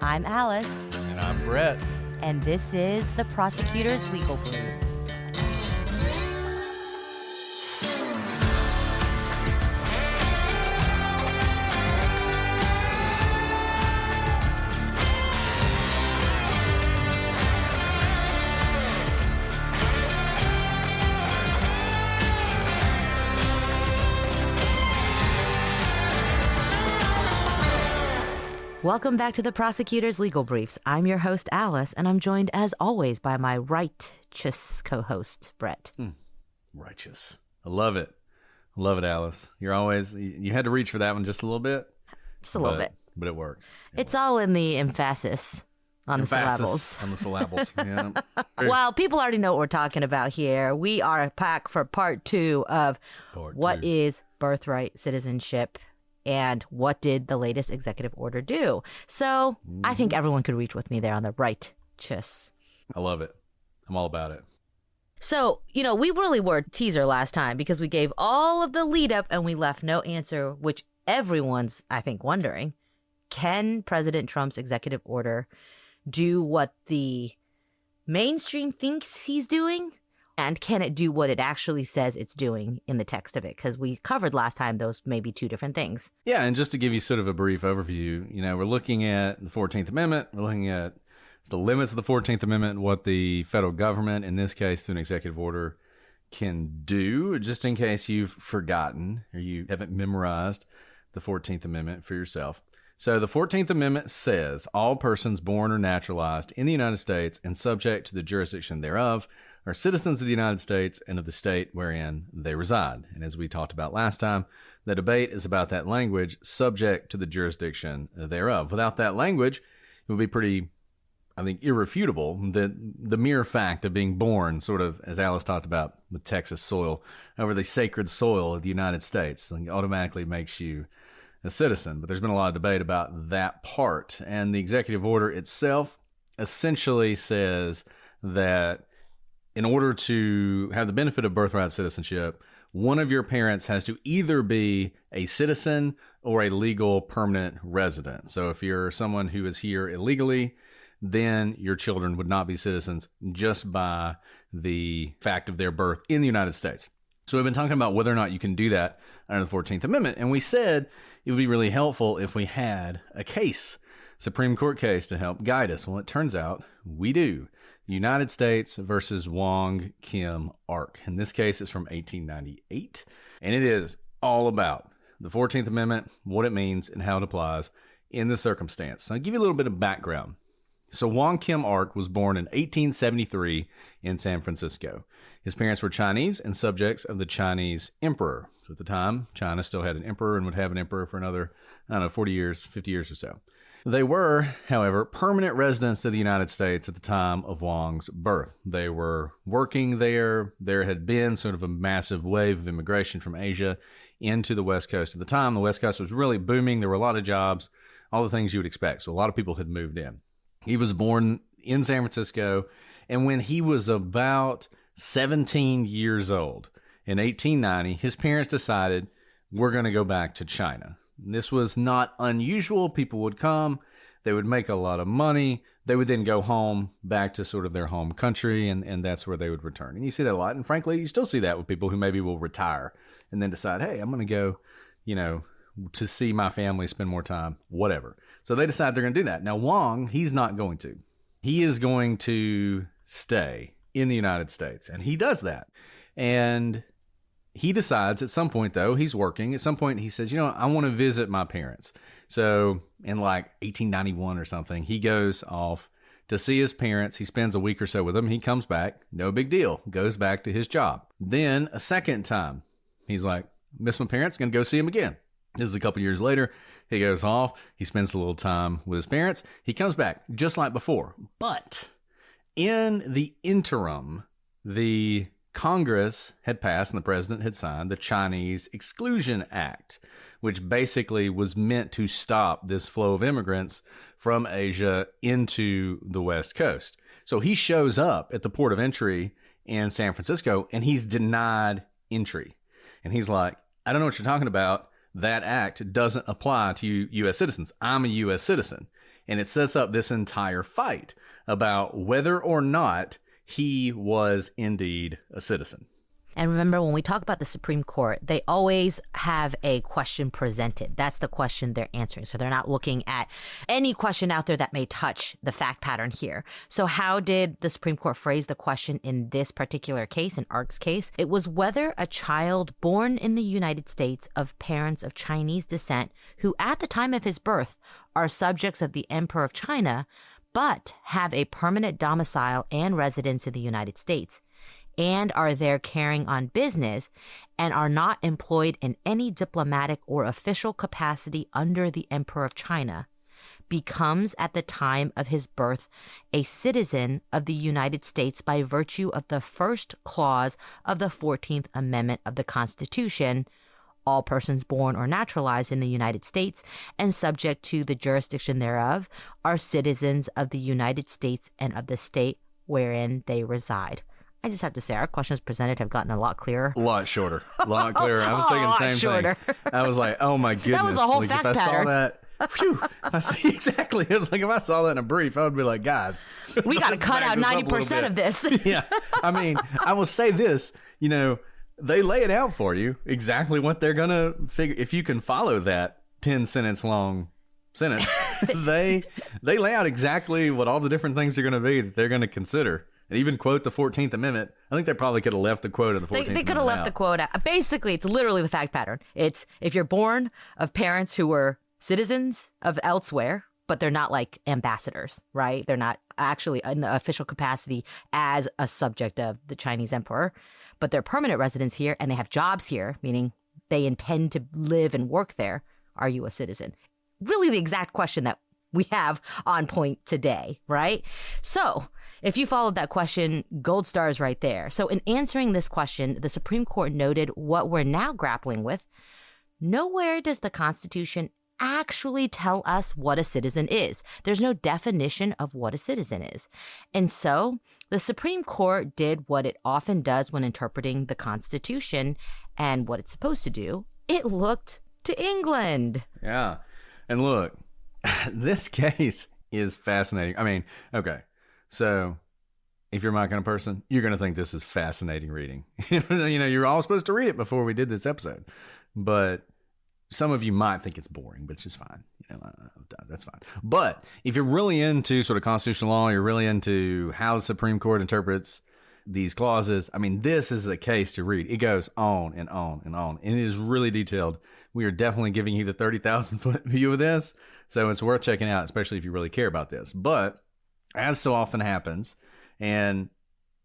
I'm Alice. And I'm Brett. And this is the Prosecutor's Legal Briefs. Welcome back to the Prosecutor's Legal Briefs. I'm your host, Alice, and I'm joined, as always, by my righteous co-host, Brett. Righteous. I love it. I love it, Alice. You had to reach for that one just a little bit. Just a little bit. But it works. It's all in the emphasis on the syllables. On the syllables, yeah. Well, people already know what we're talking about here. We are back for part two of what is birthright citizenship and what did the latest executive order do. So I think everyone could reach with me there on the righteous. I love it. I'm all about it. So, we really were teaser last time because we gave all of the lead up and we left no answer, which everyone's, I think, wondering. Can President Trump's executive order do what the mainstream thinks he's doing? And can it do what it actually says it's doing in the text of it? Because we covered last time those may be two different things. Yeah, and just to give you sort of a brief overview, we're looking at the 14th Amendment. We're looking at the limits of the 14th Amendment, what the federal government, in this case, through an executive order, can do, just in case you've forgotten or you haven't memorized the 14th Amendment for yourself. So the 14th Amendment says all persons born or naturalized in the United States and subject to the jurisdiction thereof are citizens of the United States and of the state wherein they reside. And as we talked about last time, the debate is about that language, subject to the jurisdiction thereof. Without that language, it would be pretty, I think, irrefutable that the mere fact of being born, sort of, as Alice talked about with Texas soil, over the sacred soil of the United States, automatically makes you a citizen. But there's been a lot of debate about that part. And the executive order itself essentially says that in order to have the benefit of birthright citizenship, one of your parents has to either be a citizen or a legal permanent resident. So if you're someone who is here illegally, then your children would not be citizens just by the fact of their birth in the United States. So we've been talking about whether or not you can do that under the 14th Amendment. And we said it would be really helpful if we had a case, Supreme Court case, to help guide us. Well, it turns out we do. United States versus Wong Kim Ark. In this case, it's from 1898. And it is all about the 14th Amendment, what it means, and how it applies in this circumstance. So I'll give you a little bit of background. So Wong Kim Ark was born in 1873 in San Francisco. His parents were Chinese and subjects of the Chinese emperor. So at the time, China still had an emperor and would have an emperor for another, 40 years, 50 years or so. They were, however, permanent residents of the United States at the time of Wong's birth. They were working there. There had been sort of a massive wave of immigration from Asia into the West Coast at the time. The West Coast was really booming. There were a lot of jobs, all the things you would expect. So a lot of people had moved in. He was born in San Francisco, and when he was about 17 years old, in 1890, his parents decided, we're going to go back to China. This was not unusual. People would come, they would make a lot of money, they would then go home back to sort of their home country, and that's where they would return. And you see that a lot, and frankly, you still see that with people who maybe will retire and then decide, hey, I'm going to go, to see my family, spend more time, whatever. So they decide they're going to do that. Now, Wong, he's not going to. He is going to stay in the United States, and he does that. And he decides at some point, though, he's working. At some point, he says, I want to visit my parents. So in like 1891 or something, he goes off to see his parents. He spends a week or so with them. He comes back. No big deal. Goes back to his job. Then a second time, he's like, miss my parents. Going to go see them again. This is a couple years later. He goes off. He spends a little time with his parents. He comes back just like before. But in the interim, the Congress had passed and the president had signed the Chinese Exclusion Act, which basically was meant to stop this flow of immigrants from Asia into the West Coast. So he shows up at the port of entry in San Francisco and he's denied entry. And he's like, I don't know what you're talking about. That act doesn't apply to U.S. citizens. I'm a U.S. citizen. And it sets up this entire fight about whether or not he was indeed a citizen. And remember, when we talk about the Supreme Court, they always have a question presented. That's the question they're answering. So they're not looking at any question out there that may touch the fact pattern here. So how did the Supreme Court phrase the question in this particular case, in Ark's case? It was whether a child born in the United States of parents of Chinese descent, who at the time of his birth are subjects of the Emperor of China, but have a permanent domicile and residence in the United States, and are there carrying on business and are not employed in any diplomatic or official capacity under the Emperor of China, becomes at the time of his birth a citizen of the United States by virtue of the first clause of the 14th Amendment of the Constitution, all persons born or naturalized in the United States and subject to the jurisdiction thereof are citizens of the United States and of the state wherein they reside. I just have to say, our questions presented have gotten a lot clearer. A lot shorter. A lot clearer. I was thinking the same shorter. thing. I was like, oh my goodness. That was the whole like, fact if I pattern. saw that, phew, I see exactly. It was like if I saw that in a brief, I would be like, guys, We got to let's cut back out this up a 90% little of bit. this. Yeah. I mean, I will say this, they lay it out for you exactly what they're going to figure. If you can follow that 10-sentence long sentence, they lay out exactly what all the different things are going to be that they're going to consider. And even quote the 14th Amendment. I think they probably could have left the quote of the 14th Amendment. They could have left the quote out. Basically, it's literally the fact pattern. It's if you're born of parents who were citizens of elsewhere, but they're not like ambassadors, right? They're not actually in the official capacity as a subject of the Chinese emperor, but they're permanent residents here and they have jobs here, meaning they intend to live and work there. Are you a citizen? Really the exact question that we have on point today, right? So if you followed that question, gold stars right there. So in answering this question, the Supreme Court noted what we're now grappling with. Nowhere does the Constitution actually tell us what a citizen is. There's no definition of what a citizen is. And so the Supreme Court did what it often does when interpreting the Constitution and what it's supposed to do. It looked to England. Yeah. And look, this case is fascinating. I mean, okay. So if you're my kind of person, you're going to think this is fascinating reading. You're all supposed to read it before we did this episode. But some of you might think it's boring, but it's just fine. That's fine. But if you're really into sort of constitutional law, you're really into how the Supreme Court interprets these clauses, I mean, this is a case to read. It goes on and on and on. And it is really detailed. We are definitely giving you the 30,000 foot view of this. So it's worth checking out, especially if you really care about this. But as so often happens, and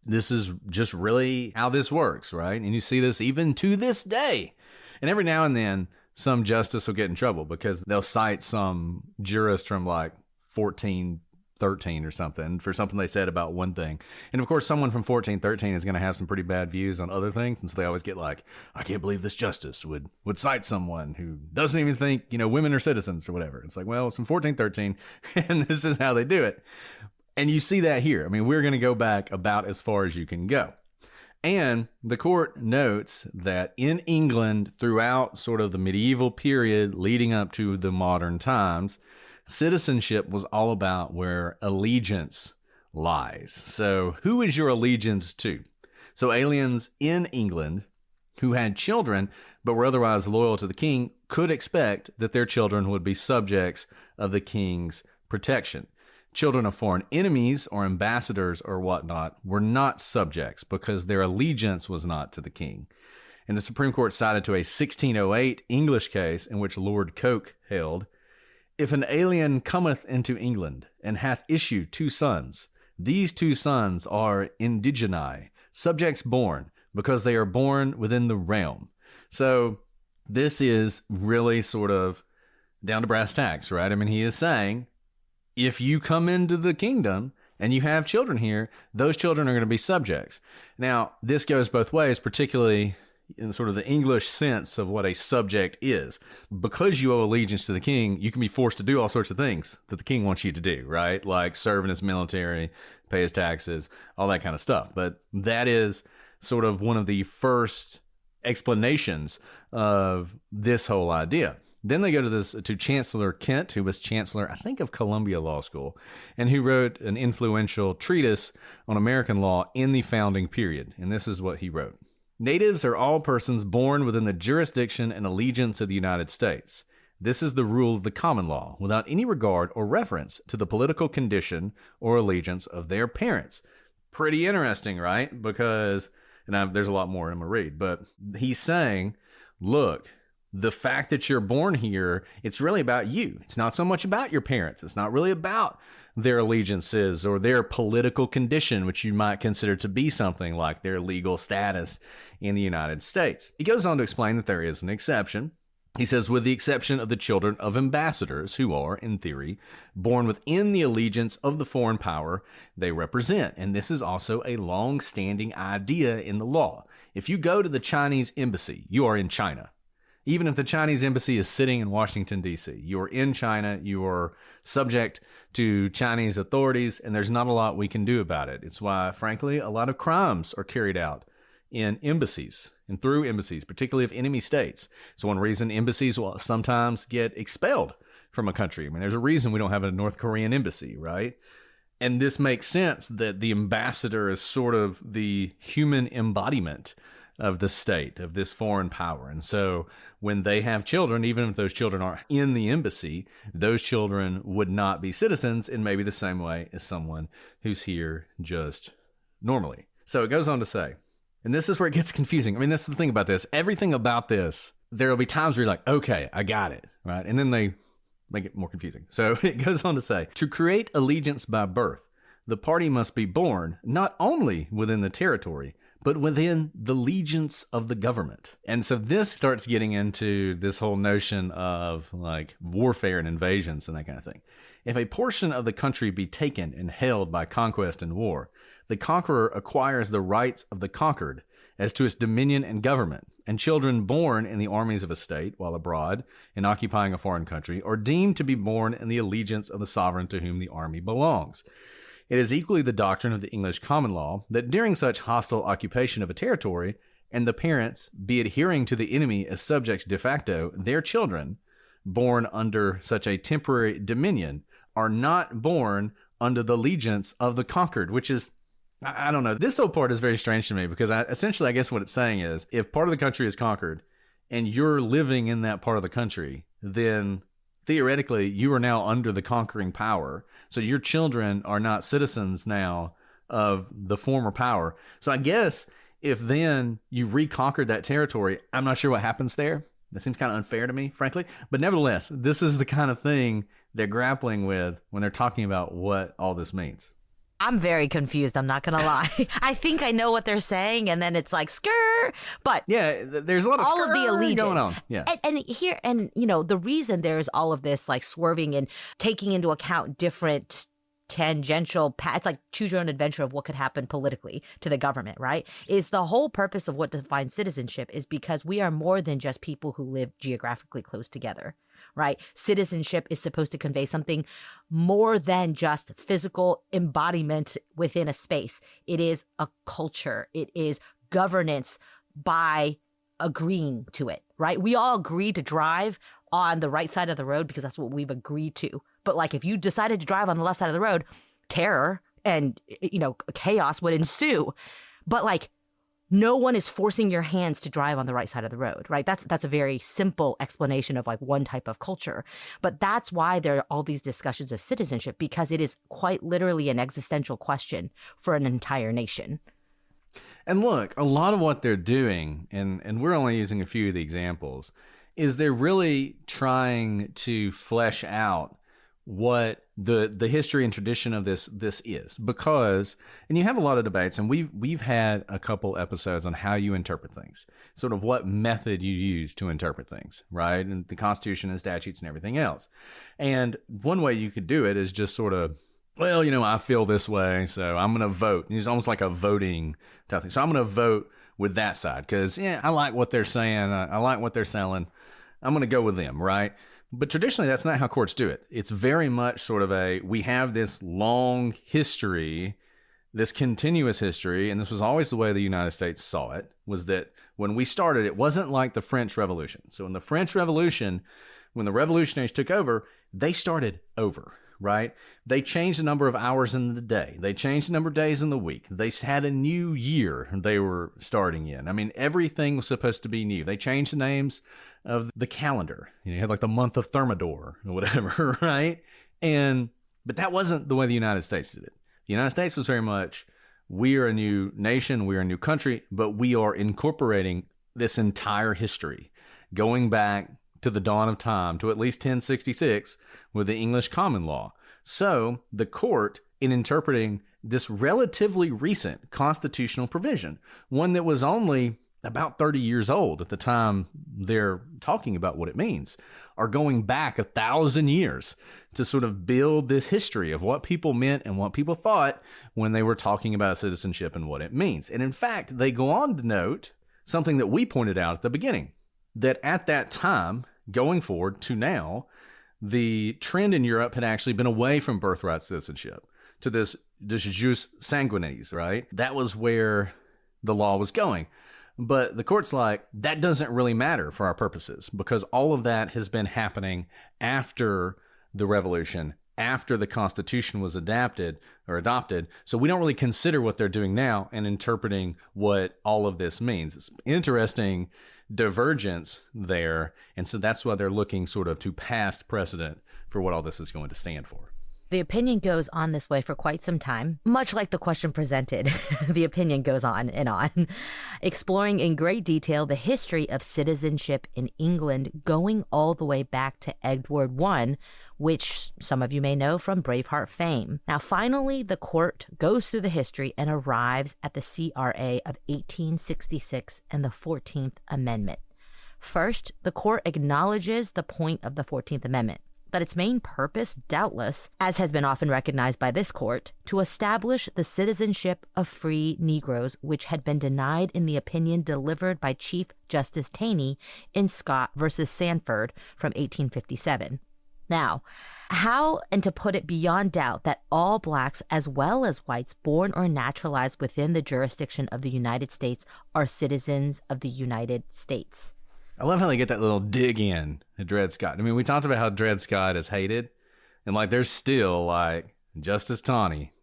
this is just really how this works, right? And you see this even to this day. And every now and then, some justice will get in trouble because they'll cite some jurist from like 1413 or something for something they said about one thing. And of course, someone from 1413 is going to have some pretty bad views on other things. And so they always get like, I can't believe this justice would cite someone who doesn't even think, women are citizens or whatever. It's like, well, it's from 1413 and this is how they do it. And you see that here. I mean, we're going to go back about as far as you can go. And the court notes that in England, throughout sort of the medieval period leading up to the modern times, citizenship was all about where allegiance lies. So who is your allegiance to? So aliens in England who had children but were otherwise loyal to the king could expect that their children would be subjects of the king's protection. Children of foreign enemies or ambassadors or whatnot were not subjects because their allegiance was not to the king. And the Supreme Court cited to a 1608 English case in which Lord Coke held, if an alien cometh into England and hath issued 2 sons, these 2 sons are indigeni, subjects born, because they are born within the realm. So this is really sort of down to brass tacks, right? I mean, he is saying, if you come into the kingdom and you have children here, those children are going to be subjects. Now, this goes both ways, particularly in sort of the English sense of what a subject is. Because you owe allegiance to the king, you can be forced to do all sorts of things that the king wants you to do, right? Like serve in his military, pay his taxes, all that kind of stuff. But that is sort of one of the first explanations of this whole idea. Then they go to Chancellor Kent, who was Chancellor, I think, of Columbia Law School, and who wrote an influential treatise on American law in the founding period. And this is what he wrote. Natives are all persons born within the jurisdiction and allegiance of the United States. This is the rule of the common law, without any regard or reference to the political condition or allegiance of their parents. Pretty interesting, right? Because, there's a lot more I'm going to read, but he's saying, look, the fact that you're born here, it's really about you. It's not so much about your parents. It's not really about their allegiances or their political condition, which you might consider to be something like their legal status in the United States. He goes on to explain that there is an exception. He says, with the exception of the children of ambassadors who are, in theory, born within the allegiance of the foreign power they represent. And this is also a long-standing idea in the law. If you go to the Chinese embassy, you are in China. Even if the Chinese embassy is sitting in Washington, D.C., you are in China, you are subject to Chinese authorities, and there's not a lot we can do about it. It's why, frankly, a lot of crimes are carried out in embassies and through embassies, particularly of enemy states. It's one reason embassies will sometimes get expelled from a country. I mean, there's a reason we don't have a North Korean embassy, right? And this makes sense that the ambassador is sort of the human embodiment of the state, of this foreign power. And so when they have children, even if those children aren't in the embassy, those children would not be citizens in maybe the same way as someone who's here just normally. So it goes on to say, and this is where it gets confusing. I mean, this is the thing about this. Everything about this, there will be times where you're like, okay, I got it, right? And then they make it more confusing. So it goes on to say, to create allegiance by birth, the party must be born not only within the territory, but within the allegiance of the government. And so this starts getting into this whole notion of like warfare and invasions and that kind of thing. If a portion of the country be taken and held by conquest and war, the conqueror acquires the rights of the conquered as to its dominion and government, and children born in the armies of a state while abroad and occupying a foreign country are deemed to be born in the allegiance of the sovereign to whom the army belongs. It is equally the doctrine of the English common law that during such hostile occupation of a territory, and the parents be adhering to the enemy as subjects de facto, their children, born under such a temporary dominion, are not born under the allegiance of the conquered, which is, I don't know. This whole part is very strange to me because essentially, I guess what it's saying is if part of the country is conquered and you're living in that part of the country, then theoretically you are now under the conquering power. So your children are not citizens now of the former power. So I guess if then you reconquered that territory, I'm not sure what happens there. That seems kind of unfair to me, frankly. But nevertheless, this is the kind of thing they're grappling with when they're talking about what all this means. I'm very confused. I'm not going to lie. I think I know what they're saying, and then it's like, skrr. But yeah, there's a lot of all of the allegiance going on. Yeah. And you know, the reason there's all of this like swerving and taking into account different tangential it's like choose your own adventure of what could happen politically to the government, right? Is the whole purpose of what defines citizenship is because we are more than just people who live geographically close together. Right? Citizenship is supposed to convey something more than just physical embodiment within a space. It is a culture. It is governance by agreeing to it, right? We all agree to drive on the right side of the road because that's what we've agreed to. But like if you decided to drive on the left side of the road, terror and, you know, chaos would ensue. But like, no one is forcing your hands to drive on the right side of the road, right? That's a very simple explanation of like one type of culture. But that's why there are all these discussions of citizenship, because it is quite literally an existential question for an entire nation. And look, a lot of what they're doing, and we're only using a few of the examples, is they're really trying to flesh out what the history and tradition of this is, because, and you have a lot of debates, and we've had a couple episodes on how you interpret things, sort of what method you use to interpret things, right? And the Constitution and statutes and everything else. And one way you could do it is just sort of, well, you know, I feel this way, so I'm going to vote. It's almost like a voting type thing. So I'm going to vote with that side because, yeah, I like what they're saying. I like what they're selling. I'm going to go with them, right? But traditionally, that's not how courts do it. It's very much sort of we have this long history, this continuous history, and this was always the way the United States saw it, was that when we started, it wasn't like the French Revolution. So in the French Revolution, when the revolutionaries took over, they started over, right? They changed the number of hours in the day. They changed the number of days in the week. They had a new year they were starting in. I mean, everything was supposed to be new. They changed the names of the calendar. You had like the month of Thermidor or whatever, right? But that wasn't the way the United States did it. The United States was very much, we are a new nation, we are a new country, but we are incorporating this entire history, going back to the dawn of time, to at least 1066 with the English common law. So the court, in interpreting this relatively recent constitutional provision, one that was only about 30 years old at the time they're talking about what it means, are going back 1,000 years to sort of build this history of what people meant and what people thought when they were talking about citizenship and what it means. And in fact, they go on to note something that we pointed out at the beginning, that at that time, going forward to now, the trend in Europe had actually been away from birthright citizenship to this jus sanguinis, right? That was where the law was going. But the court's like, that doesn't really matter for our purposes, because all of that has been happening after the revolution, after the Constitution was adopted. So we don't really consider what they're doing now and interpreting what all of this means. It's interesting divergence there. And so that's why they're looking sort of to past precedent for what all this is going to stand for. The opinion goes on this way for quite some time, much like the question presented. The opinion goes on and on, exploring in great detail the history of citizenship in England, going all the way back to Edward I, which some of you may know from Braveheart fame. Now, finally, the court goes through the history and arrives at the CRA of 1866 and the 14th Amendment. First, the court acknowledges the point of the 14th Amendment, but its main purpose, doubtless, as has been often recognized by this court, to establish the citizenship of free Negroes, which had been denied in the opinion delivered by Chief Justice Taney in Scott versus Sanford from 1857. Now, how and to put it beyond doubt that all blacks as well as whites born or naturalized within the jurisdiction of the United States are citizens of the United States. I love how they get that little dig in at Dred Scott. I mean, we talked about how Dred Scott is hated, and like there's still like Justice Taney,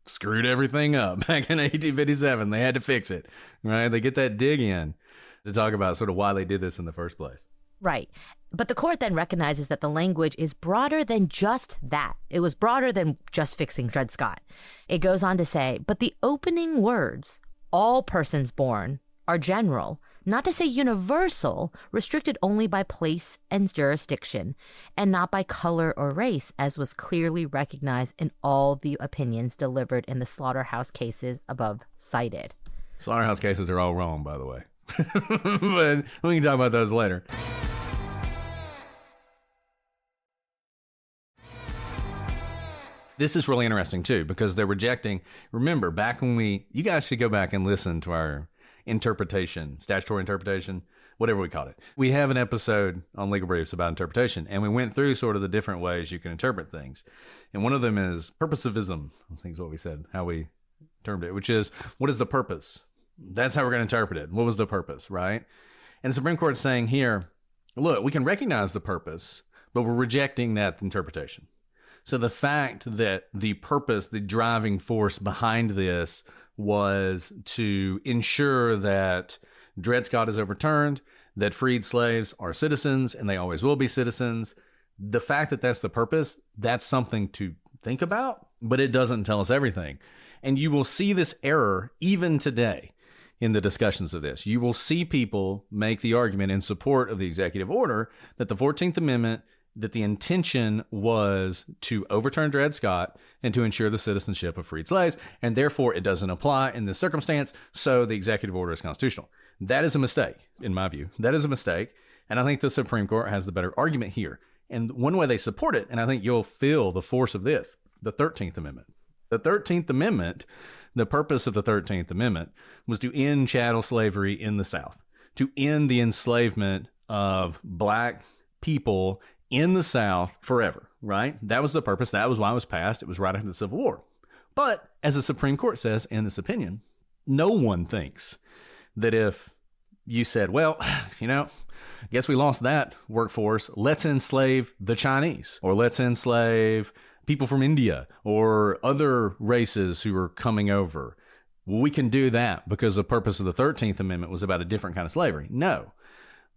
screwed everything up back in 1857. They had to fix it, right? They get that dig in to talk about sort of why they did this in the first place. Right. But the court then recognizes that the language is broader than just that. It was broader than just fixing Dred Scott. It goes on to say, but the opening words, all persons born, are general, not to say universal, restricted only by place and jurisdiction, and not by color or race, as was clearly recognized in all the opinions delivered in the slaughterhouse cases above cited. Slaughterhouse cases are all wrong, by the way. But we can talk about those later. This is really interesting, too, because they're rejecting. Remember, back when you guys should go back and listen to our interpretation, statutory interpretation, whatever we call it. We have an episode on Legal Briefs about interpretation, and we went through sort of the different ways you can interpret things. And one of them is purposivism, I think is what we said, how we termed it, which is, what is the purpose? That's how we're going to interpret it. What was the purpose, right? And the Supreme Court is saying here, look, we can recognize the purpose, but we're rejecting that interpretation. So the fact that the purpose, the driving force behind this was to ensure that Dred Scott is overturned, that freed slaves are citizens, and they always will be citizens. The fact that that's the purpose, that's something to think about, but it doesn't tell us everything. And you will see this error even today in the discussions of this. You will see people make the argument in support of the executive order that the 14th Amendment, that the intention was to overturn Dred Scott and to ensure the citizenship of freed slaves, and therefore it doesn't apply in this circumstance, so the executive order is constitutional. That is a mistake, in my view. That is a mistake, and I think the Supreme Court has the better argument here. And one way they support it, and I think you'll feel the force of this, the 13th Amendment. The 13th Amendment, the purpose of the 13th Amendment was to end chattel slavery in the South, to end the enslavement of black people in the South forever, right? That was the purpose. That was why it was passed. It was right after the Civil War. But as the Supreme Court says in this opinion, no one thinks that if you said, well, guess we lost that workforce. Let's enslave the Chinese, or let's enslave people from India or other races who are coming over. Well, we can do that because the purpose of the 13th Amendment was about a different kind of slavery. No.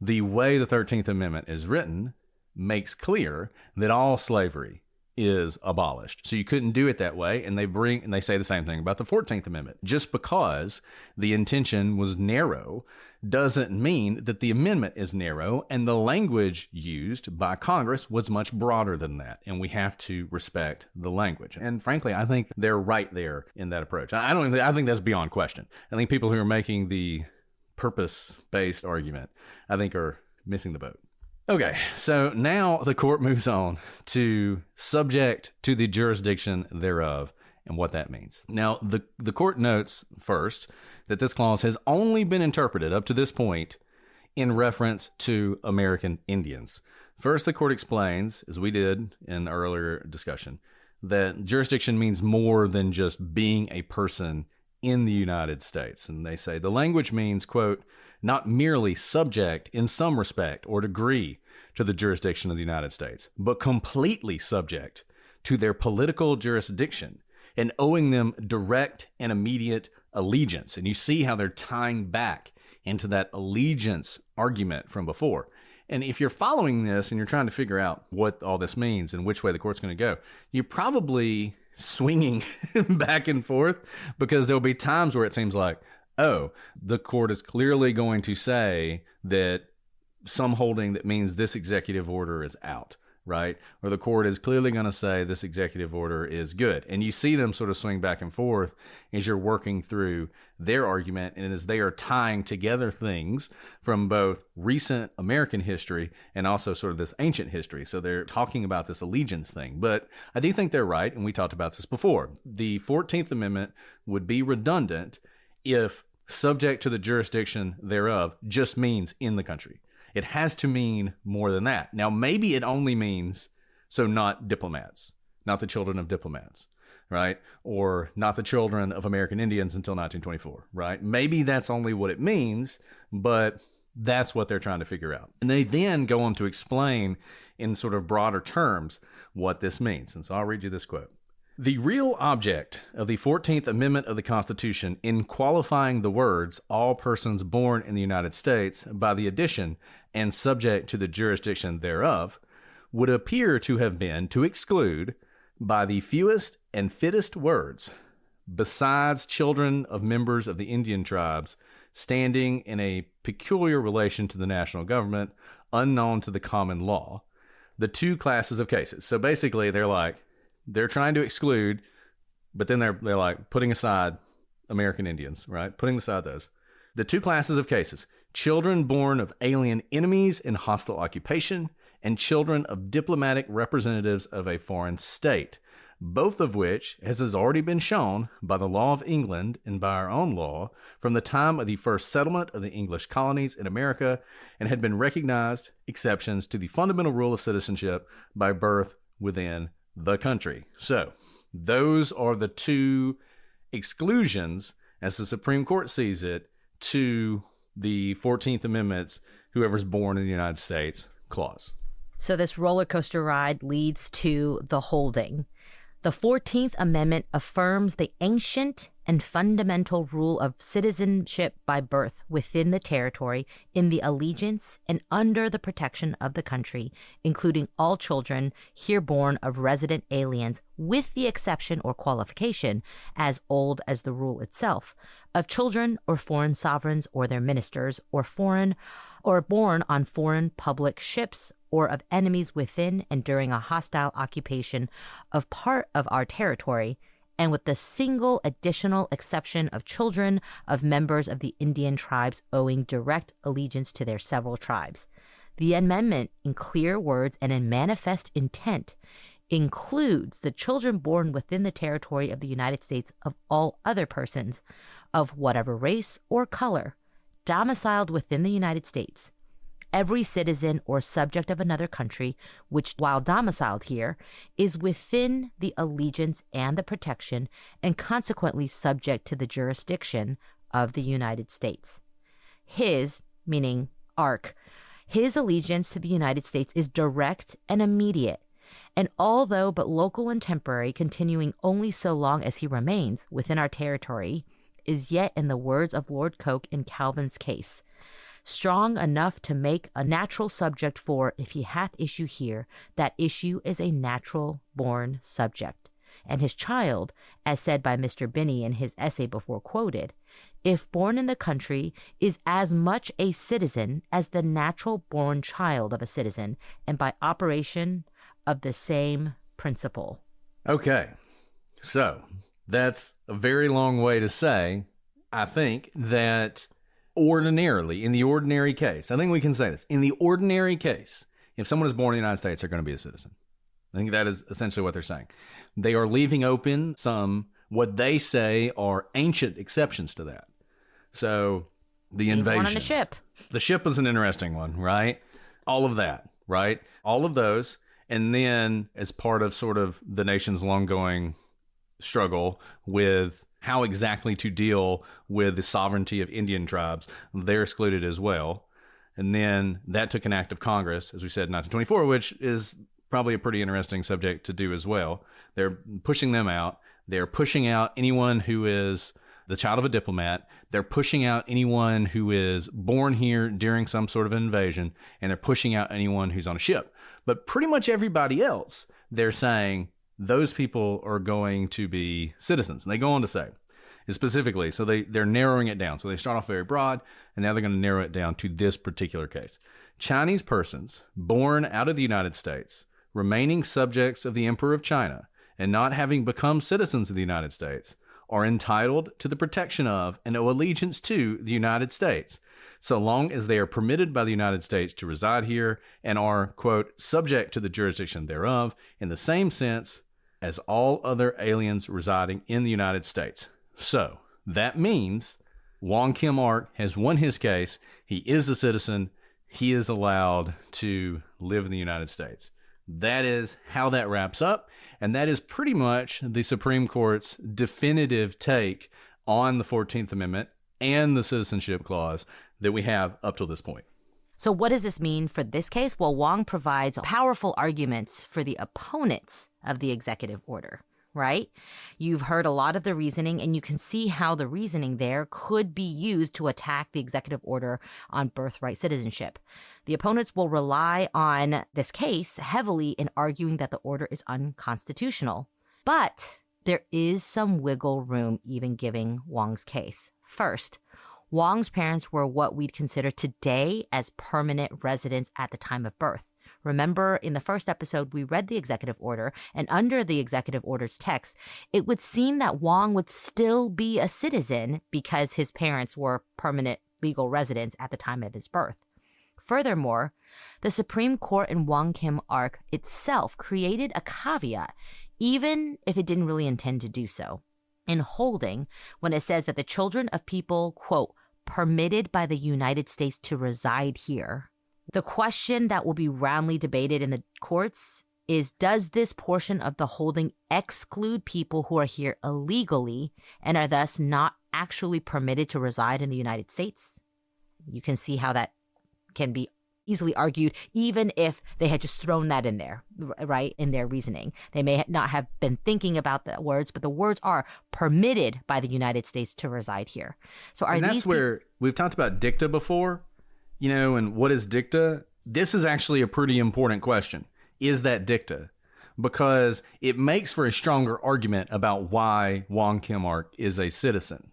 The way the 13th Amendment is written makes clear that all slavery is abolished. So you couldn't do it that way. And they say the same thing about the 14th Amendment. Just because the intention was narrow doesn't mean that the amendment is narrow, and the language used by Congress was much broader than that. And we have to respect the language. And frankly, I think they're right there in that approach. I think that's beyond question. I think people who are making the purpose-based argument, I think, are missing the boat. Okay, so now the court moves on to subject to the jurisdiction thereof and what that means. Now, the court notes first that this clause has only been interpreted up to this point in reference to American Indians. First, the court explains, as we did in earlier discussion, that jurisdiction means more than just being a person in the United States. And they say the language means, quote, not merely subject in some respect or degree to the jurisdiction of the United States, but completely subject to their political jurisdiction and owing them direct and immediate allegiance. And you see how they're tying back into that allegiance argument from before. And if you're following this and you're trying to figure out what all this means and which way the court's going to go, you're probably swinging back and forth, because there'll be times where it seems like, oh, the court is clearly going to say that some holding that means this executive order is out, right? Or the court is clearly going to say this executive order is good. And you see them sort of swing back and forth as you're working through their argument, and as they are tying together things from both recent American history and also sort of this ancient history. So they're talking about this allegiance thing. But I do think they're right, and we talked about this before. The 14th Amendment would be redundant if subject to the jurisdiction thereof just means in the country. It has to mean more than that. Now, maybe it only means, so not diplomats, not the children of diplomats, right? Or not the children of American Indians until 1924, right? Maybe that's only what it means, but that's what they're trying to figure out. And they then go on to explain in sort of broader terms what this means. And so I'll read you this quote. The real object of the 14th Amendment of the Constitution in qualifying the words, all persons born in the United States, by the addition, and subject to the jurisdiction thereof, would appear to have been to exclude, by the fewest and fittest words, besides children of members of the Indian tribes, standing in a peculiar relation to the national government, unknown to the common law, the two classes of cases. So basically, they're trying to exclude, but then they're like putting aside American Indians, right? Putting aside those. The two classes of cases: children born of alien enemies in hostile occupation, and children of diplomatic representatives of a foreign state, both of which, as has already been shown by the law of England and by our own law, from the time of the first settlement of the English colonies in America, and had been recognized exceptions to the fundamental rule of citizenship by birth within the country. So those are the two exclusions, as the Supreme Court sees it, to the 14th Amendment's whoever's born in the United States clause. So this roller coaster ride leads to the holding. The 14th Amendment affirms the ancient and fundamental rule of citizenship by birth within the territory, in the allegiance and under the protection of the country, including all children here born of resident aliens, with the exception or qualification, as old as the rule itself, of children or foreign sovereigns or their ministers, or foreign or born on foreign public ships, or of enemies within and during a hostile occupation of part of our territory, and with the single additional exception of children of members of the Indian tribes owing direct allegiance to their several tribes. The amendment, in clear words and in manifest intent, includes the children born within the territory of the United States of all other persons, of whatever race or color, domiciled within the United States. Every citizen or subject of another country, which, while domiciled here, is within the allegiance and the protection, and consequently subject to the jurisdiction of the United States. His, meaning Ark, His allegiance to the United States is direct and immediate, and although but local and temporary, continuing only so long as he remains within our territory, is yet, in the words of Lord Coke in Calvin's case, strong enough to make a natural subject, for if he hath issue here, that issue is a natural born subject. And his child, as said by Mr. Binney in his essay before quoted, if born in the country, is as much a citizen as the natural born child of a citizen, and by operation of the same principle. Okay, so that's a very long way to say, I think, that ordinarily, in the ordinary case, I think we can say this, in the ordinary case, if someone is born in the United States, they're going to be a citizen. I think that is essentially what they're saying. They are leaving open some, what they say are ancient exceptions to that. So the invasion. Born on a ship. The ship is an interesting one, right? All of that, right? All of those. And then as part of sort of the nation's long-going struggle with how exactly to deal with the sovereignty of Indian tribes, they're excluded as well. And then that took an act of Congress, as we said, in 1924, which is probably a pretty interesting subject to do as well. They're pushing them out. They're pushing out anyone who is the child of a diplomat. They're pushing out anyone who is born here during some sort of invasion, and they're pushing out anyone who's on a ship. But pretty much everybody else, they're saying those people are going to be citizens. And they go on to say, specifically, so they're narrowing it down. So they start off very broad, and now they're going to narrow it down to this particular case. Chinese persons born out of the United States, remaining subjects of the Emperor of China, and not having become citizens of the United States, are entitled to the protection of and owe allegiance to the United States, so long as they are permitted by the United States to reside here and are, quote, subject to the jurisdiction thereof in the same sense as all other aliens residing in the United States. So that means Wong Kim Ark has won his case. He is a citizen. He is allowed to live in the United States. That is how that wraps up. And that is pretty much the Supreme Court's definitive take on the 14th Amendment and the Citizenship Clause that we have up till this point. So what does this mean for this case? Well, Wong provides powerful arguments for the opponents of the executive order, right? You've heard a lot of the reasoning, and you can see how the reasoning there could be used to attack the executive order on birthright citizenship. The opponents will rely on this case heavily in arguing that the order is unconstitutional. But there is some wiggle room even giving Wong's case. First, Wong's parents were what we'd consider today as permanent residents at the time of birth. Remember, in the first episode, we read the executive order, and under the executive order's text, it would seem that Wong would still be a citizen because his parents were permanent legal residents at the time of his birth. Furthermore, the Supreme Court in Wong Kim Ark itself created a caveat, even if it didn't really intend to do so, in holding when it says that the children of people, quote, permitted by the United States to reside here. The question that will be roundly debated in the courts is, does this portion of the holding exclude people who are here illegally and are thus not actually permitted to reside in the United States? You can see how that can be easily argued, even if they had just thrown that in there, right, in their reasoning. They may not have been thinking about the words, but the words are permitted by the United States to reside here. So are and that's these where we've talked about dicta before, and what is dicta? This is actually a pretty important question. Is that dicta? Because it makes for a stronger argument about why Wong Kim Ark is a citizen,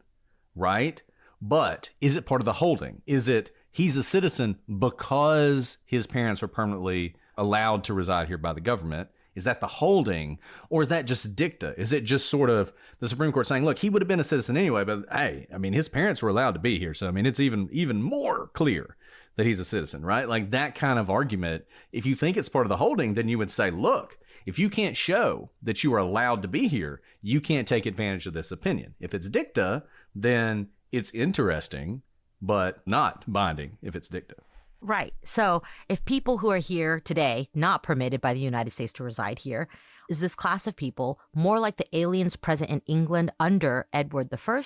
right? But is it part of the holding? Is it he's a citizen because his parents are permanently allowed to reside here by the government? Is that the holding, or is that just dicta? Is it just sort of the Supreme Court saying, look, he would have been a citizen anyway, but hey, his parents were allowed to be here. So, it's even more clear that he's a citizen, right? Like that kind of argument. If you think it's part of the holding, then you would say, look, if you can't show that you are allowed to be here, you can't take advantage of this opinion. If it's dicta, then it's interesting, but not binding if it's dicta. Right. So if people who are here today, not permitted by the United States to reside here, is this class of people more like the aliens present in England under Edward I,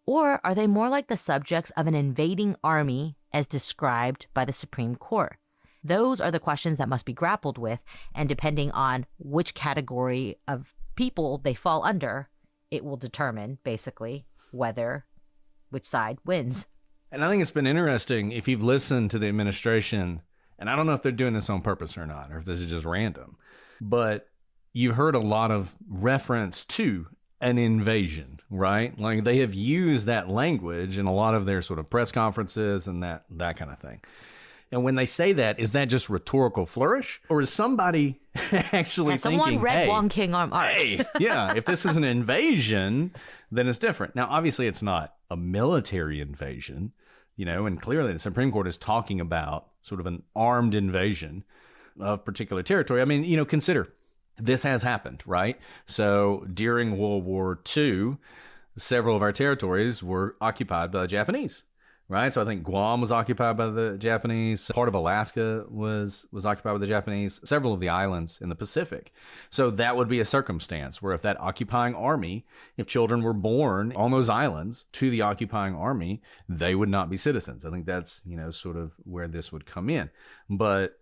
or are they more like the subjects of an invading army as described by the Supreme Court? Those are the questions that must be grappled with. And depending on which category of people they fall under, it will determine basically which side wins. And I think it's been interesting if you've listened to the administration, and I don't know if they're doing this on purpose or not, or if this is just random, but you've heard a lot of reference to an invasion, right? Like they have used that language in a lot of their sort of press conferences and that kind of thing. And when they say that, is that just rhetorical flourish? Or is somebody actually thinking, someone read hey, Wong Kim Ark. Hey, yeah, if this is an invasion, then it's different. Now, obviously, it's not a military invasion, and clearly the Supreme Court is talking about sort of an armed invasion of particular territory. I mean, consider this has happened, right? So during World War II, several of our territories were occupied by the Japanese. Right, so I think Guam was occupied by the Japanese. Part of Alaska was occupied by the Japanese. Several of the islands in the Pacific. So that would be a circumstance where if that occupying army, if children were born on those islands to the occupying army, they would not be citizens. I think that's sort of where this would come in. But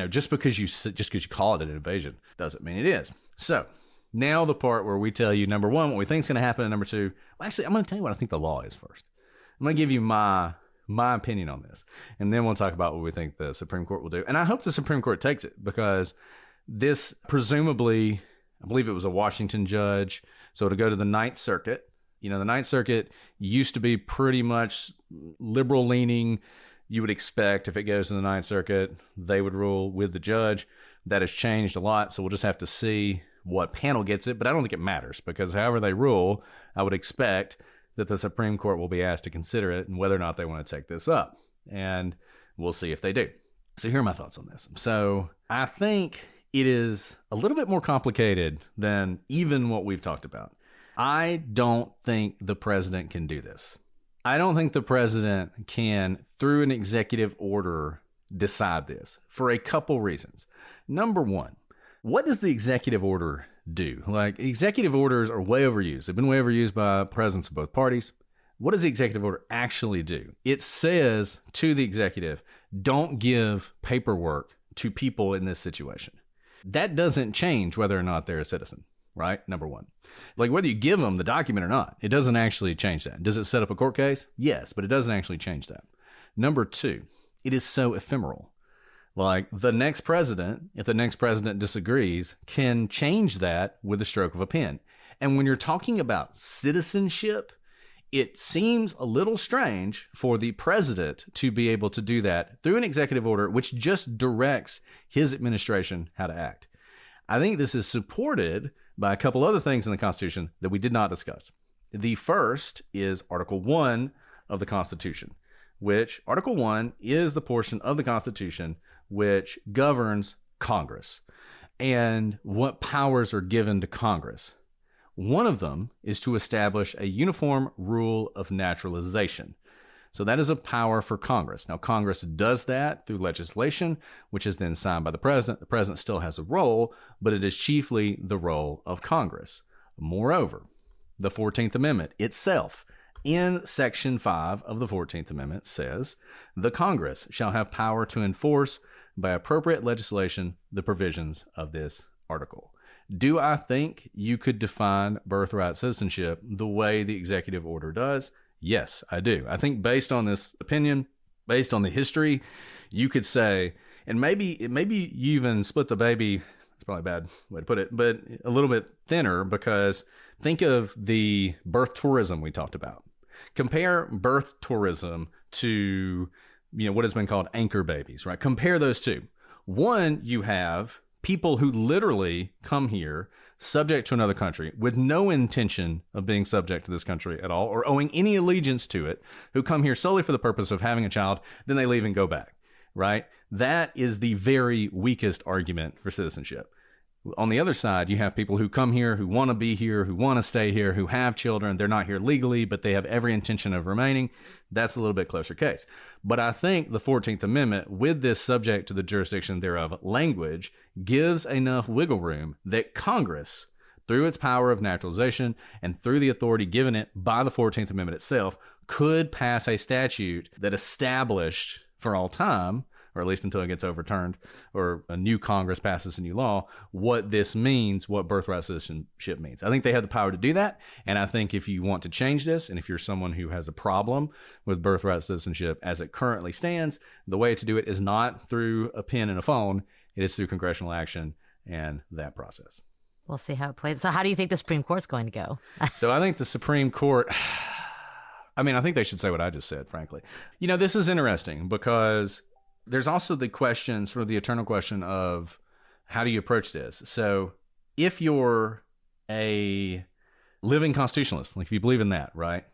just because you call it an invasion doesn't mean it is. So now the part where we tell you, number one, what we think is going to happen, and number two, well, actually, I'm going to tell you what I think the law is first. I'm going to give you my opinion on this, and then we'll talk about what we think the Supreme Court will do. And I hope the Supreme Court takes it, because this presumably, I believe it was a Washington judge, so to go to the Ninth Circuit. The Ninth Circuit used to be pretty much liberal leaning. You would expect if it goes to the Ninth Circuit, they would rule with the judge. That has changed a lot, so we'll just have to see what panel gets it. But I don't think it matters, because however they rule, I would expect that the Supreme Court will be asked to consider it and whether or not they want to take this up. And we'll see if they do. So here are my thoughts on this. So I think it is a little bit more complicated than even what we've talked about. I don't think the president can do this. I don't think the president can, through an executive order, decide this for a couple reasons. Number one, what does the executive order do? Like, executive orders are way overused. They've been way overused by presidents of both parties. What does the executive order actually do? It says to the executive, don't give paperwork to people in this situation. That doesn't change whether or not they're a citizen, right? Number one. Like, whether you give them the document or not, it doesn't actually change that. Does it set up a court case? Yes, but it doesn't actually change that. Number two, it is so ephemeral. Like, the next president, if the next president disagrees, can change that with the stroke of a pen. And when you're talking about citizenship, it seems a little strange for the president to be able to do that through an executive order, which just directs his administration how to act. I think this is supported by a couple other things in the Constitution that we did not discuss. The first is Article 1 of the Constitution, which Article 1 is the portion of the Constitution which governs Congress and what powers are given to Congress. One of them is to establish a uniform rule of naturalization. So that is a power for Congress. Now, Congress does that through legislation, which is then signed by the president. The president still has a role, but it is chiefly the role of Congress. Moreover, the 14th Amendment itself, in Section 5 of the 14th Amendment, says, the Congress shall have power to enforce by appropriate legislation the provisions of this article. Do I think you could define birthright citizenship the way the executive order does? Yes, I do. I think based on this opinion, based on the history, you could say, and maybe you even split the baby, it's probably a bad way to put it, but a little bit thinner, because think of the birth tourism we talked about. Compare birth tourism to, what has been called anchor babies, right? Compare those two. One, you have people who literally come here subject to another country with no intention of being subject to this country at all or owing any allegiance to it, who come here solely for the purpose of having a child, then they leave and go back, right? That is the very weakest argument for citizenship. On the other side, you have people who come here, who want to be here, who want to stay here, who have children. They're not here legally, but they have every intention of remaining. That's a little bit closer case. But I think the 14th Amendment, with this subject to the jurisdiction thereof language, gives enough wiggle room that Congress, through its power of naturalization and through the authority given it by the 14th Amendment itself, could pass a statute that established for all time, or at least until it gets overturned or a new Congress passes a new law, what this means, what birthright citizenship means. I think they have the power to do that. And I think if you want to change this, and if you're someone who has a problem with birthright citizenship as it currently stands, the way to do it is not through a pen and a phone. It is through congressional action and that process. We'll see how it plays. So how do you think the Supreme Court's going to go? So I think the Supreme Court, I mean, I think they should say what I just said, frankly. You know, this is interesting because there's also the question, sort of the eternal question of how do you approach this? So if you're a living constitutionalist, like if you believe in that, right?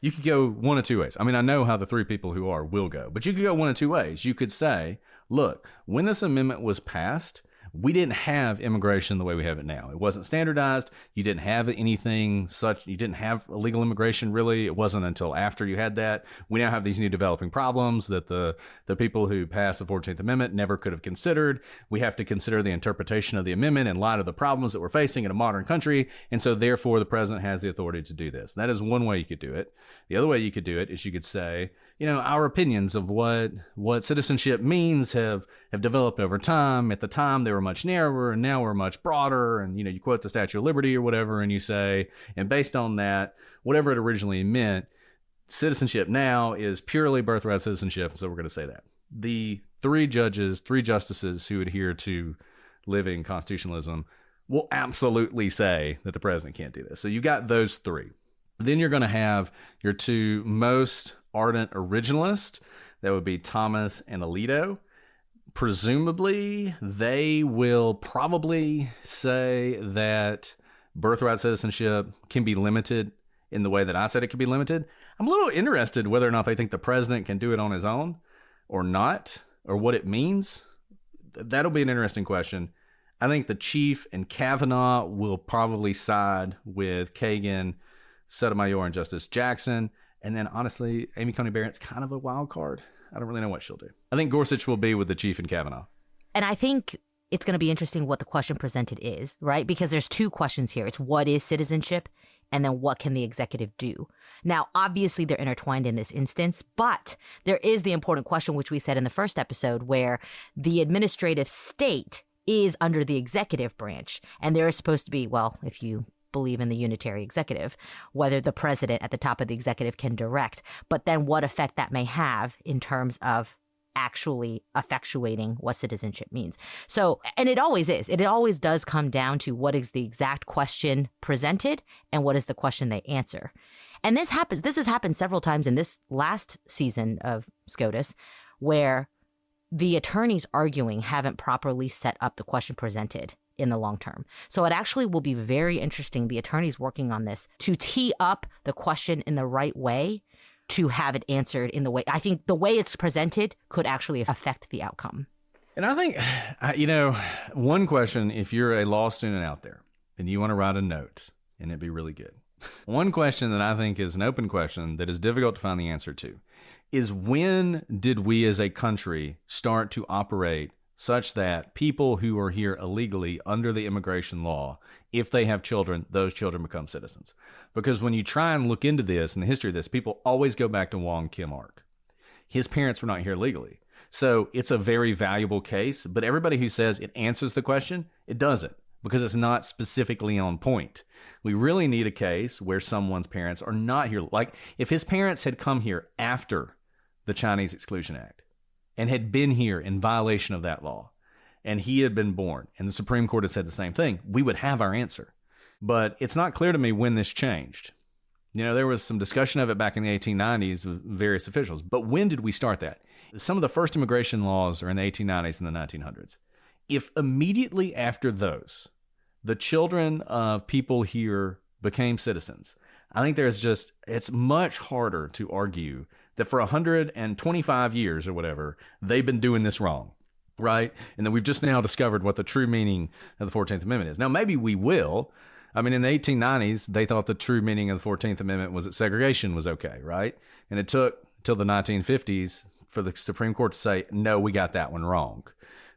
You could go one of two ways. I mean, I know how the three people who are will go, but you could go one of two ways. You could say, look, when this amendment was passed, we didn't have immigration the way we have it now. It wasn't standardized. You didn't have anything such. You didn't have illegal immigration, really. It wasn't until after you had that. We now have these new developing problems that the people who passed the 14th Amendment never could have considered. We have to consider the interpretation of the amendment in light of the problems that we're facing in a modern country. And so therefore, the president has the authority to do this. That is one way you could do it. The other way you could do it is you could say, you know, our opinions of what citizenship means have developed over time. At the time, they were much narrower, and now we're much broader. And, you know, you quote the Statue of Liberty or whatever, and you say, and based on that, whatever it originally meant, citizenship now is purely birthright citizenship. So we're going to say that. The three justices who adhere to living constitutionalism will absolutely say that the president can't do this. So you got those three. Then you're going to have your two most ardent originalists. That would be Thomas and Alito. Presumably, they will probably say that birthright citizenship can be limited in the way that I said it could be limited. I'm a little interested whether or not they think the president can do it on his own or not, or what it means. That'll be an interesting question. I think the Chief and Kavanaugh will probably side with Kagan, Sotomayor, and Justice Jackson. And then, honestly, Amy Coney Barrett's kind of a wild card. I don't really know what she'll do. I think Gorsuch will be with the Chief and Kavanaugh. And I think it's going to be interesting what the question presented is, right? Because there's two questions here. It's what is citizenship? And then what can the executive do? Now, obviously, they're intertwined in this instance, but there is the important question, which we said in the first episode, where the administrative state is under the executive branch. And there is supposed to be, well, if you believe in the unitary executive, whether the president at the top of the executive can direct, but then what effect that may have in terms of actually effectuating what citizenship means. So, and it always is. It always does come down to what is the exact question presented and what is the question they answer. And this has happened several times in this last season of SCOTUS, where the attorneys arguing haven't properly set up the question presented in the long term. So it actually will be very interesting, the attorneys working on this, to tee up the question in the right way to have it answered in the way, I think the way it's presented could actually affect the outcome. And I think, you know, one question, if you're a law student out there and you want to write a note, and it'd be really good. One question that I think is an open question that is difficult to find the answer to is, when did we as a country start to operate such that people who are here illegally under the immigration law, if they have children, those children become citizens? Because when you try and look into this and the history of this, people always go back to Wong Kim Ark. His parents were not here legally. So it's a very valuable case, but everybody who says it answers the question, it doesn't, because it's not specifically on point. We really need a case where someone's parents are not here. Like if his parents had come here after the Chinese Exclusion Act and had been here in violation of that law, and he had been born, and the Supreme Court had said the same thing, we would have our answer. But it's not clear to me when this changed. You know, there was some discussion of it back in the 1890s with various officials, but when did we start that? Some of the first immigration laws are in the 1890s and the 1900s. If immediately after those, the children of people here became citizens, I think it's much harder to argue that for 125 years or whatever, they've been doing this wrong, right? And that we've just now discovered what the true meaning of the 14th Amendment is. Now, maybe we will. I mean, in the 1890s, they thought the true meaning of the 14th Amendment was that segregation was okay, right? And it took till the 1950s for the Supreme Court to say, no, we got that one wrong.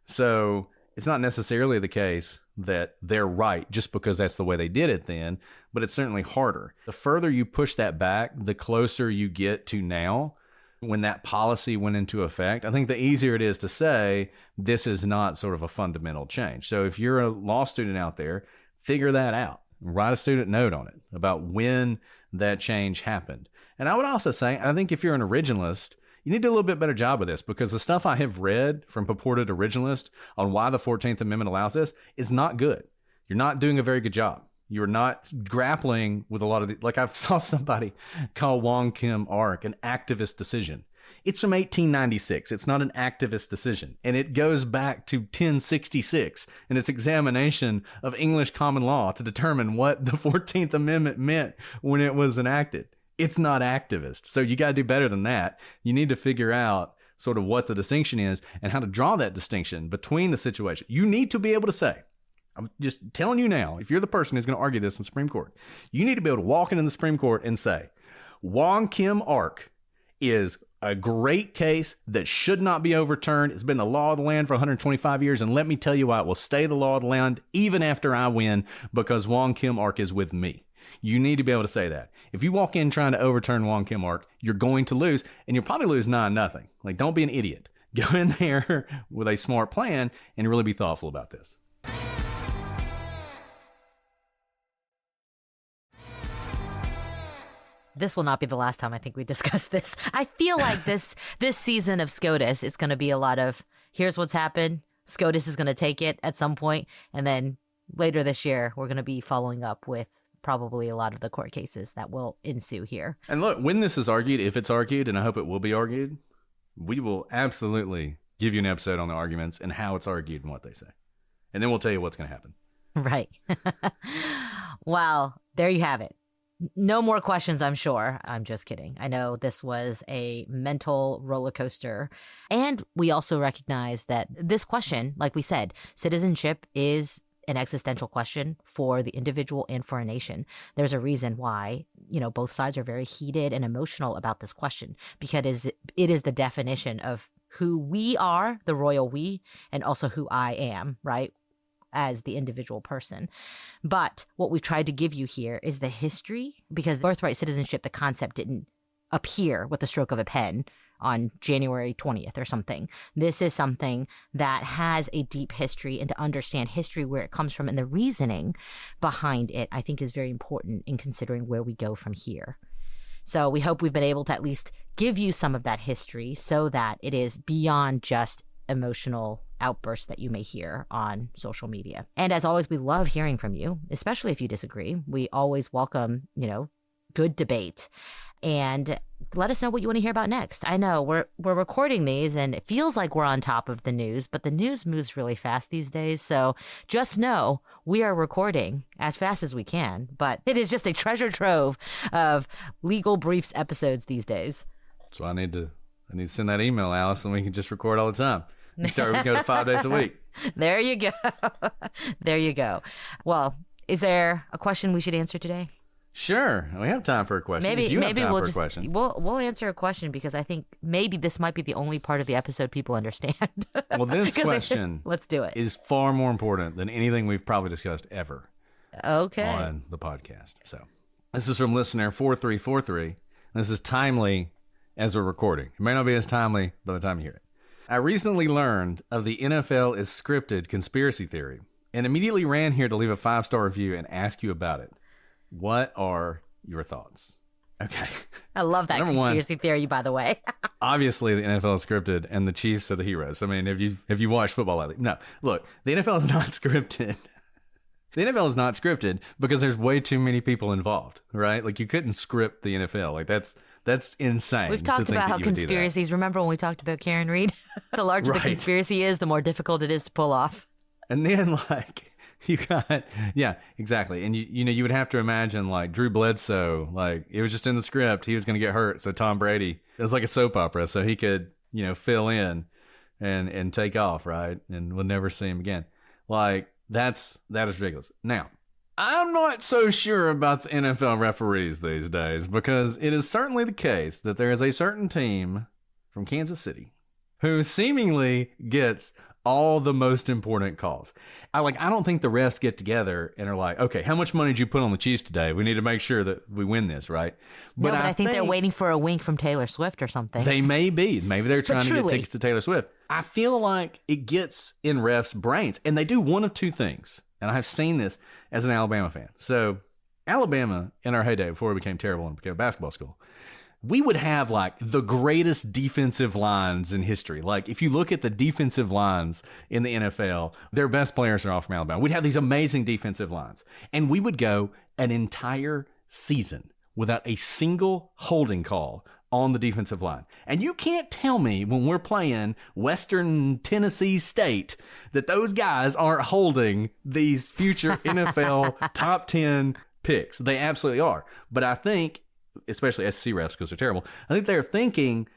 So it's not necessarily the case that they're right just because that's the way they did it then, but it's certainly harder. The further you push that back, the closer you get to now, when that policy went into effect, I think the easier it is to say this is not sort of a fundamental change. So if you're a law student out there, figure that out. Write a student note on it about when that change happened. And I would also say, I think if you're an originalist, you need to do a little bit better job of this, because the stuff I have read from purported originalists on why the 14th Amendment allows this is not good. You're not doing a very good job. You're not grappling with a lot of like I saw somebody call Wong Kim Ark an activist decision. It's from 1896. It's not an activist decision. And it goes back to 1066 in its examination of English common law to determine what the 14th Amendment meant when it was enacted. It's not activist. So you got to do better than that. You need to figure out sort of what the distinction is and how to draw that distinction between the situation. You need to be able to say, I'm just telling you now, if you're the person who's going to argue this in the Supreme Court, you need to be able to walk into the Supreme Court and say, Wong Kim Ark is a great case that should not be overturned. It's been the law of the land for 125 years, and let me tell you why it will stay the law of the land even after I win, because Wong Kim Ark is with me. You need to be able to say that. If you walk in trying to overturn Wong Kim Ark, you're going to lose, and you'll probably lose 9-0. Like, don't be an idiot. Go in there with a smart plan and really be thoughtful about this. This will not be the last time I think we discuss this. I feel like this season of SCOTUS, it's going to be a lot of, here's what's happened. SCOTUS is going to take it at some point, and then later this year, we're going to be following up with probably a lot of the court cases that will ensue here. And look, when this is argued, if it's argued, and I hope it will be argued, we will absolutely give you an episode on the arguments and how it's argued and what they say. And then we'll tell you what's going to happen. Right. Well, there you have it. No more questions, I'm sure. I'm just kidding. I know this was a mental roller coaster. And we also recognize that this question, like we said, citizenship is an existential question for the individual and for a nation. There's a reason why, both sides are very heated and emotional about this question, because it is the definition of who we are, the royal we, and also who I am, right? As the individual person. But what we've tried to give you here is the history, because birthright citizenship, the concept didn't appear with the stroke of a pen on January 20th or something. This is something that has a deep history, and to understand history, where it comes from and the reasoning behind it, I think is very important in considering where we go from here. So we hope we've been able to at least give you some of that history so that it is beyond just emotional outbursts that you may hear on social media. And as always, we love hearing from you, especially if you disagree. We always welcome, good debate. And let us know what you want to hear about next. I know we're recording these and it feels like we're on top of the news, but the news moves really fast these days. So just know we are recording as fast as we can, but it is just a treasure trove of Legal Briefs episodes these days. So I need to send that email, Alice, and we can just record all the time. We can go to 5 days a week. There you go. There you go. Well, is there a question we should answer today? Sure. We have time for a question. Maybe we'll answer a question, because I think maybe this might be the only part of the episode people understand. Well, this question let's do it. Is far more important than anything we've probably discussed ever on the podcast. So this is from listener 4343. This is timely as we're recording. It may not be as timely by the time you hear it. I recently learned of the NFL is scripted conspiracy theory and immediately ran here to leave a 5-star review and ask you about it. What are your thoughts? Okay. I love that conspiracy theory, by the way. Obviously, the NFL is scripted and the Chiefs are the heroes. I mean, if you watch football lately. No, look, the NFL is not scripted. The NFL is not scripted because there's way too many people involved, right? Like, you couldn't script the NFL. Like, that's insane. We've talked about how conspiracies, remember when we talked about Karen Reed? The larger the conspiracy is, the more difficult it is to pull off. And then, you got, yeah, exactly. And you would have to imagine, Drew Bledsoe, it was just in the script. He was going to get hurt. So Tom Brady, it was like a soap opera. So he could, fill in and take off, right? And we'll never see him again. That is ridiculous. Now, I'm not so sure about the NFL referees these days, because it is certainly the case that there is a certain team from Kansas City who seemingly gets all the most important calls. I don't think the refs get together and are like, okay, how much money did you put on the Chiefs today? We need to make sure that we win this, right? But I think they're waiting for a wink from Taylor Swift or something. They may be. Maybe they're trying to get tickets to Taylor Swift. I feel like it gets in refs' brains, and they do one of two things. And I've seen this as an Alabama fan. So Alabama, in our heyday, before we became terrible and became a basketball school, we would have like the greatest defensive lines in history. Like if you look at the defensive lines in the NFL, their best players are all from Alabama. We'd have these amazing defensive lines. And we would go an entire season without a single holding call on the defensive line. And you can't tell me when we're playing Western Tennessee State that those guys aren't holding these future NFL top 10 picks. They absolutely are. But I think, especially SEC refs because they're terrible, I think they're thinking,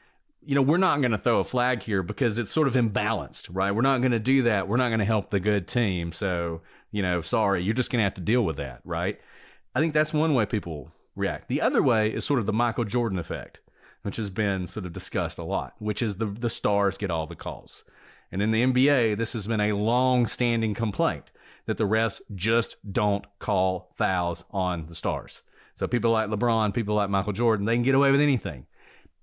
we're not going to throw a flag here because it's sort of imbalanced, right? We're not going to do that. We're not going to help the good team. So, sorry, you're just going to have to deal with that, right? I think that's one way people react. The other way is sort of the Michael Jordan effect, which has been sort of discussed a lot, which is the stars get all the calls. And in the NBA, this has been a long-standing complaint that the refs just don't call fouls on the stars. So people like LeBron, people like Michael Jordan, they can get away with anything.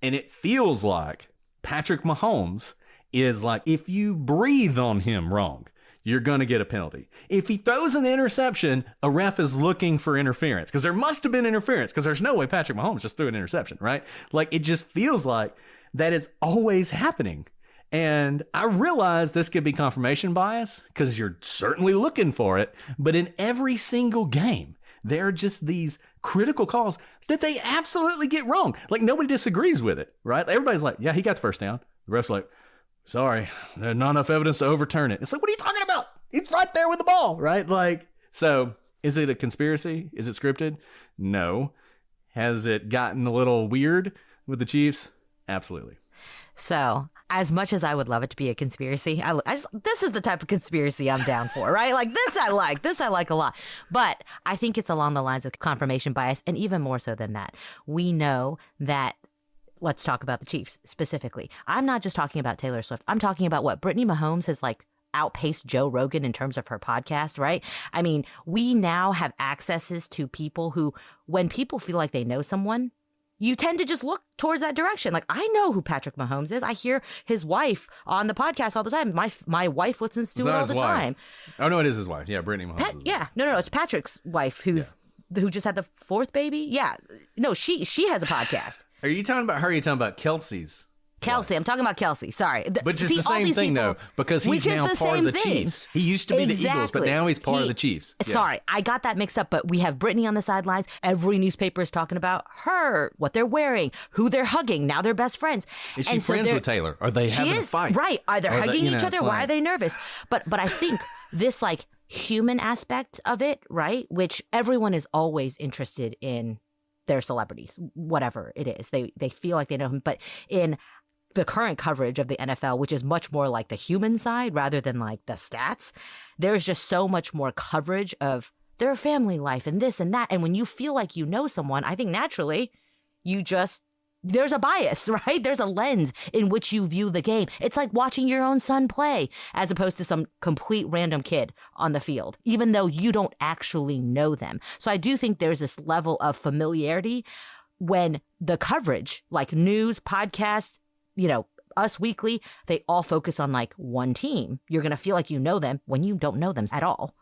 And it feels like Patrick Mahomes is like, if you breathe on him wrong, you're going to get a penalty. If he throws an interception, a ref is looking for interference because there must have been interference because there's no way Patrick Mahomes just threw an interception, right? Like it just feels like that is always happening. And I realize this could be confirmation bias because you're certainly looking for it. But in every single game, there are just these critical calls that they absolutely get wrong. Like nobody disagrees with it, right? Everybody's like, yeah, he got the first down. The ref's like, sorry, there's not enough evidence to overturn it. It's like, what are you talking about? It's right there with the ball, right? Like, so is it a conspiracy? Is it scripted? No. Has it gotten a little weird with the Chiefs? Absolutely. So as much as I would love it to be a conspiracy, this is the type of conspiracy I'm down for, right? Like this I like a lot. But I think it's along the lines of confirmation bias, and even more so than that. We know that, let's talk about the Chiefs specifically. I'm not just talking about Taylor Swift. I'm talking about what Brittany Mahomes has outpaced Joe Rogan in terms of her podcast, right? I mean, we now have accesses to people who, when people feel like they know someone, you tend to just look towards that direction. Like, I know who Patrick Mahomes is. I hear his wife on the podcast all the time. My wife listens to it all the time. Oh, no, it is his wife. Yeah, Brittany Mahomes. No, it's Patrick's wife who just had the fourth baby. Yeah. No, she has a podcast. Are you talking about her or are you talking about Kelsey's? Kelsey, I'm talking about Kelsey. Sorry. But just the same thing, though, because he's now part of the Chiefs. He used to be the Eagles, but now he's part of the Chiefs. Yeah. Sorry, I got that mixed up, but we have Brittany on the sidelines. Every newspaper is talking about her, what they're wearing, who they're hugging. Now they're best friends. Is she friends with Taylor? Are they having a fight? Right. Are they hugging each other? Why are they nervous? But I think this human aspect of it, right, which everyone is always interested in their celebrities, whatever it is. They feel like they know him. But in the current coverage of the NFL, which is much more like the human side rather than like the stats, there's just so much more coverage of their family life and this and that. And when you feel like you know someone, I think naturally there's a bias, right? There's a lens in which you view the game. It's like watching your own son play as opposed to some complete random kid on the field, even though you don't actually know them. So I do think there's this level of familiarity when the coverage, like news, podcasts, Us Weekly, they all focus on one team. You're going to feel like you know them when you don't know them at all.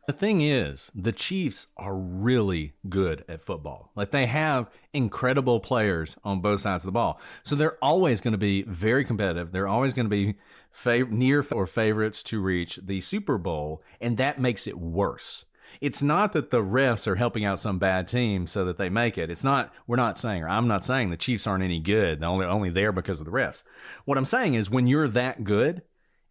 The thing is, the Chiefs are really good at football. They have incredible players on both sides of the ball. So they're always going to be very competitive. They're always going to be near or favorites to reach the Super Bowl, and that makes it worse. It's not that the refs are helping out some bad team so that they make it. I'm not saying the Chiefs aren't any good. They're only there because of the refs. What I'm saying is when you're that good,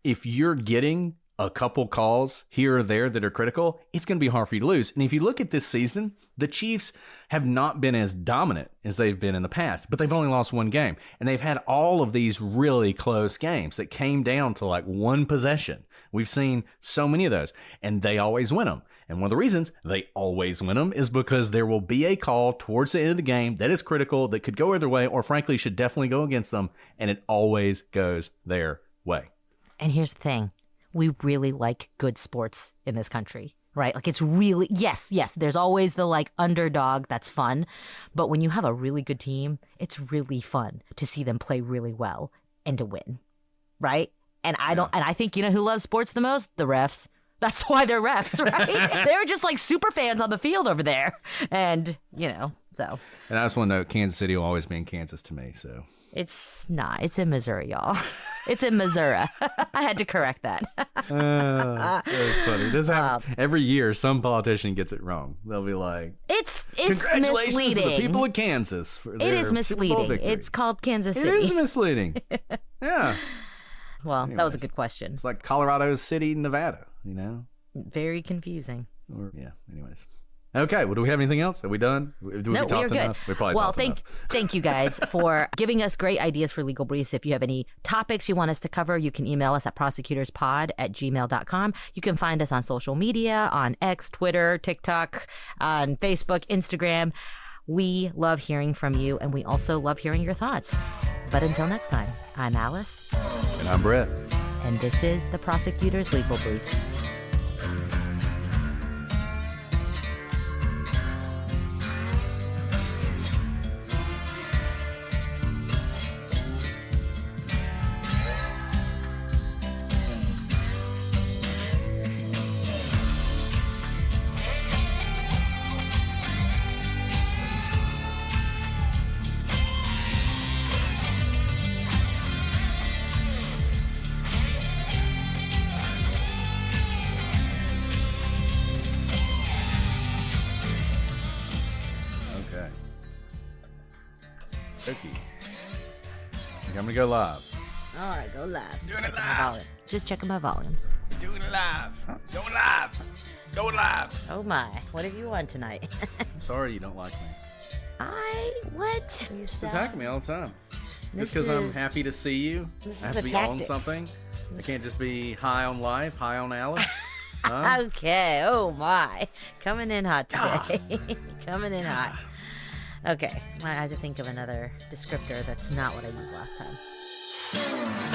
if you're getting a couple calls here or there that are critical, it's going to be hard for you to lose. And if you look at this season, the Chiefs have not been as dominant as they've been in the past, but they've only lost one game. And they've had all of these really close games that came down to one possession. We've seen so many of those, and they always win them. And one of the reasons they always win them is because there will be a call towards the end of the game that is critical, that could go either way, or frankly should definitely go against them, and it always goes their way. And here's the thing. we really like good sports in this country, right? Like, it's really, yes, there's always the like underdog that's fun. But when you have a really good team, it's really fun to see them play really well and to win, right? And I think, you know who loves sports the most? The refs. That's why they're refs, right? They're just like super fans on the field over there. And, you know, so. And I just want to note, Kansas City will always be in Kansas to me, so. It's not. It's in Missouri, y'all. It's in Missouri. I had to correct that. That was funny. This happens every year. Some politician gets it wrong. They'll be like, it's congratulations misleading. To the people of Kansas for their It is misleading. It's called Kansas City. It is misleading. Yeah. Well, Anyways, that was a good question. It's like Colorado City, Nevada, you know? Very confusing. Anyways. Okay, well, do we have anything else? Are we done? No, we are good. Enough? We probably talked enough. Thank you guys for giving us great ideas for legal briefs. If you have any topics you want us to cover, you can email us at prosecutorspod@gmail.com. You can find us on social media, on X, Twitter, TikTok, on Facebook, Instagram. We love hearing from you, and we also love hearing your thoughts. But until next time, I'm Alice. And I'm Brett. And this is the Prosecutor's Legal Briefs. Okay. I'm gonna go live. All right, go live. Doing it live. Just checking my volumes. Doing it live. Going live. Going live. Oh my, what have you on tonight? I'm sorry you don't like me. What? You Attack me all the time. Just This because I'm is- happy to see you. this I is have a to be on tactic. something. I can't just be high on life, high on Alice. Huh? Okay, oh my. Coming in hot today. Coming in hot. Okay, I had to think of another descriptor that's not what I used last time.